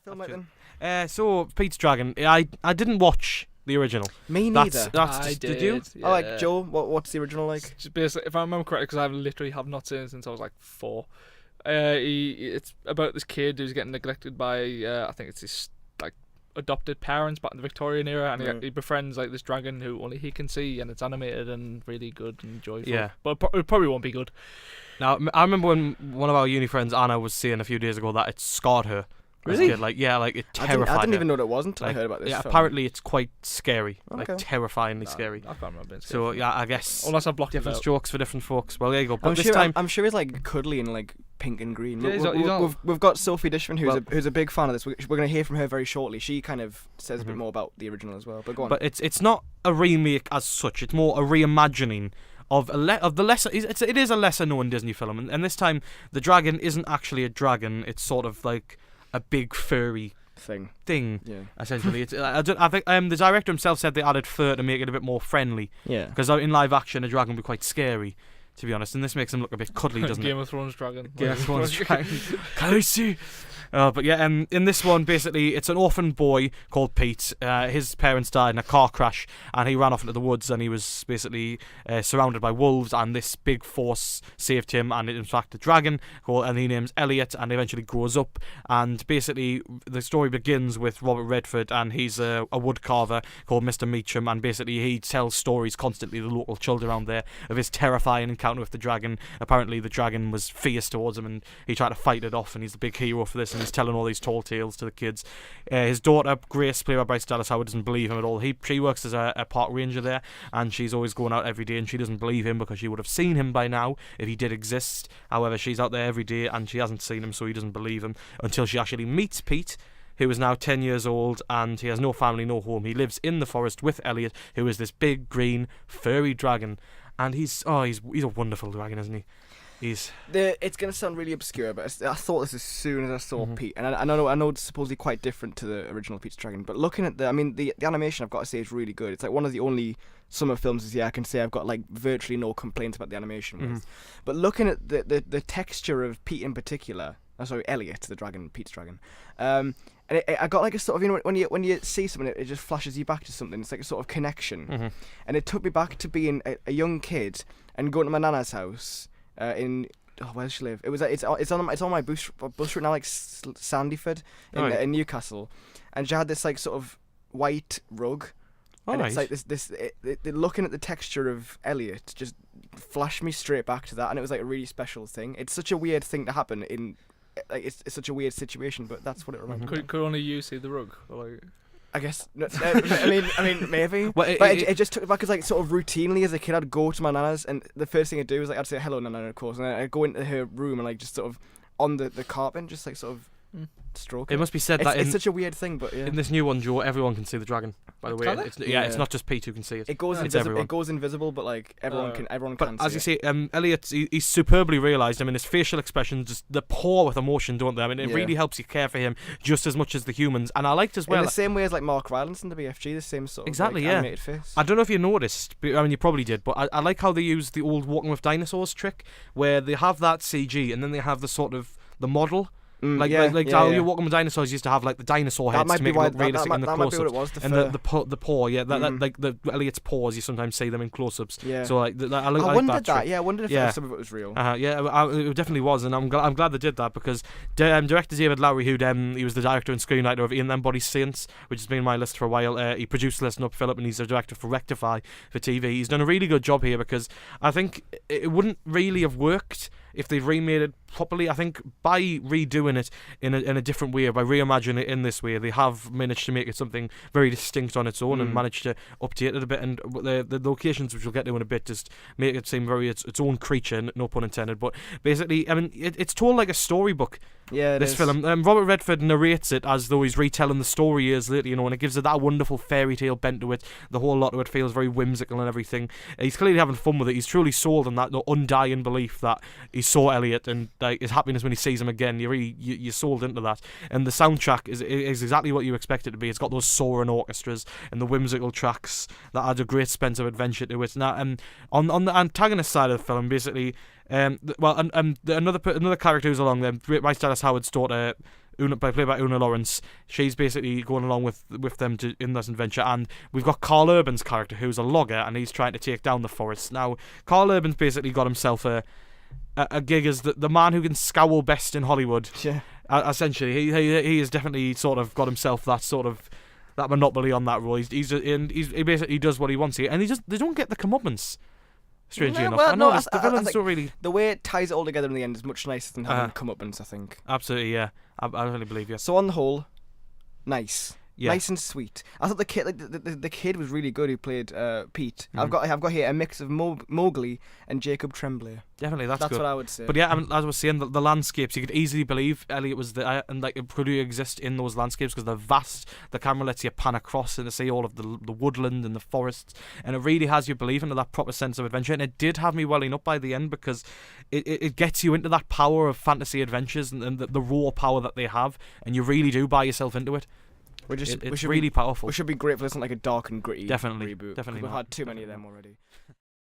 film like then? So Pete's Dragon. I didn't watch the original. Me neither. I did you? Yeah. Oh, like Joe. What's the original like? Just basically, if I remember correctly, because I literally have not seen it since I was like 4. It's about this kid who's getting neglected by I think it's his like adopted parents back in the Victorian era, and he befriends like this dragon who only he can see, and it's animated and really good and joyful. Yeah, but it probably won't be good. Now I remember when one of our uni friends Anna was saying a few days ago that it scarred her. Really? Kid. Like it terrified I didn't her. even know what it was until I heard about this. Yeah, film. apparently it's quite scary, Okay. like terrifyingly scary. I can't remember. So yeah, I guess unless I've blocked different it out. strokes for different folks. Well, there you go. But I'm sure he's like cuddly and like pink and green. Yeah, We've got Sophie Dishman who's a big fan of this. We're going to hear from her very shortly. She kind of says a bit more about the original as well. But go on. But it's not a remake as such. It's more a reimagining of the lesser. It is a lesser known Disney film, and this time the dragon isn't actually a dragon. It's sort of like a big furry thing. Yeah. Essentially, I think the director himself said they added fur to make it a bit more friendly. Yeah. Because in live action, a dragon would be quite scary, to be honest, and this makes him look a bit cuddly, doesn't it? Game of Thrones dragon. Game of Thrones dragon. Can I see? But yeah, in this one, basically, it's an orphan boy called Pete. His parents died in a car crash, and he ran off into the woods, and he was basically surrounded by wolves, and this big force saved him, and in fact, a dragon, and he names Elliot, and eventually grows up, and basically, the story begins with Robert Redford, and he's a wood carver called Mr. Meacham, and basically, he tells stories constantly to the local children around there of his terrifying encounter with the dragon. Apparently, the dragon was fierce towards him, and he tried to fight it off, and he's the big hero for this, and he's telling all these tall tales to the kids. His daughter Grace, played by Bryce Dallas Howard, doesn't believe him at all. She works as a park ranger there, and she's always going out every day, and she doesn't believe him because she would have seen him by now if he did exist. However, she's out there every day and she hasn't seen him, so he doesn't believe him until she actually meets Pete, who is now 10 years old, and he has no family, no home. He lives in the forest with Elliot, who is this big green furry dragon, and he's a wonderful dragon, isn't he? It's going to sound really obscure, but I thought this as soon as I saw Pete, and I know it's supposedly quite different to the original Pete's Dragon, but looking at the animation, I've got to say, is really good. It's like one of the only summer films this year I can say I've got like virtually no complaints about the animation with. But looking at the texture of Pete in particular, Elliot, the dragon, Pete's Dragon, and I got like a sort of, when you see something, it just flashes you back to something. It's like a sort of connection, and it took me back to being a young kid and going to my nana's house. Where does she live? It's on my bus route now, like Sandyford in Newcastle, and she had this like sort of white rug, and nice. It's like looking at the texture of Elliot just flashed me straight back to that, and it was like a really special thing. It's such a weird thing to happen in, like it's such a weird situation, but that's what it reminded. Could only you see the rug? Like, I guess. I mean, maybe. Well, it just took it back, because like sort of routinely as a kid, I'd go to my nana's, and the first thing I'd do was like I'd say hello, Nana, of course, and then I'd go into her room and like just sort of on the carpet, just like sort of stroke. It must be said that it's such a weird thing, but in this new one, Joe, everyone can see the dragon. By the way, it's not just Pete who can see it. It goes invisible. It goes invisible, but like everyone can. As you say, Elliot, he's superbly realised. I mean, his facial expressions just they pour with emotion, don't they? I mean, it really helps you care for him just as much as the humans. And I liked as well in the same way as like Mark Rylance in the BFG, the same sort of animated face. I don't know if you noticed, but, I mean, you probably did, but I like how they use the old Walking with Dinosaurs trick, where they have that CG and then they have the sort of the model. How you Walking with Dinosaurs used to have like the dinosaur heads to make it look realistic in the close-ups, and the paw, like the Elliot's paws. You sometimes see them in close-ups. Yeah. So like I wondered that. Yeah, I wondered if some of it was real. It definitely was, and I'm glad they did that, because director David Lowery, he was the director and screenwriter of Ian Them Body Saints, which has been on my list for a while. He produced Listen Up Philip, and he's the director for Rectify for TV. He's done a really good job here, because I think it wouldn't really have worked if they've remade it properly. I think by redoing it in a different way, by reimagining it in this way, they have managed to make it something very distinct on its own, and managed to update it a bit. And the locations, which we'll get to in a bit, just make it seem very its own creature, no pun intended. But basically, I mean, it's told like a storybook. Yeah, this film. Robert Redford narrates it as though he's retelling the story years later, and it gives it that wonderful fairy tale bent to it. The whole lot of it feels very whimsical and everything. He's clearly having fun with it. He's truly sold on that undying belief that he saw Elliot, and like his happiness when he sees him again. You're sold into that. And the soundtrack is exactly what you expect it to be. It's got those soaring orchestras and the whimsical tracks that add a great sense of adventure to it. Now, on the antagonist side of the film, basically. Another character who's along there, Bryce Dallas Howard's daughter, Oona, played by Oona Laurence. She's basically going along with them in this adventure, and we've got Karl Urban's character, who's a logger, and he's trying to take down the forest. Now, Karl Urban's basically got himself a gig as the man who can scowl best in Hollywood. Yeah. Essentially, he has definitely sort of got himself that monopoly on that role. He basically does what he wants here, and they don't get the comeuppance. Strangely enough, well, I noticed the villains don't really. The way it ties it all together in the end is much nicer than having comeuppance, I think. Absolutely, yeah. I really believe you. So on the whole, nice. Yeah. Nice and sweet. I thought the kid, the kid was really good who played Pete. I've got here a mix of Mowgli and Jacob Tremblay. Definitely, that's good. What I would say. But yeah, as I was saying, the landscapes, you could easily believe Elliot was and like it could exist in those landscapes because they're vast. The camera lets you pan across and to see all of the woodland and the forests, and it really has you believe into that proper sense of adventure. And it did have me welling up by the end because it gets you into that power of fantasy adventures and the raw power that they have, and you really do buy yourself into it. It's really powerful. We should be grateful it's not like a dark and gritty Definitely, reboot. definitely We've not. had too many of them already.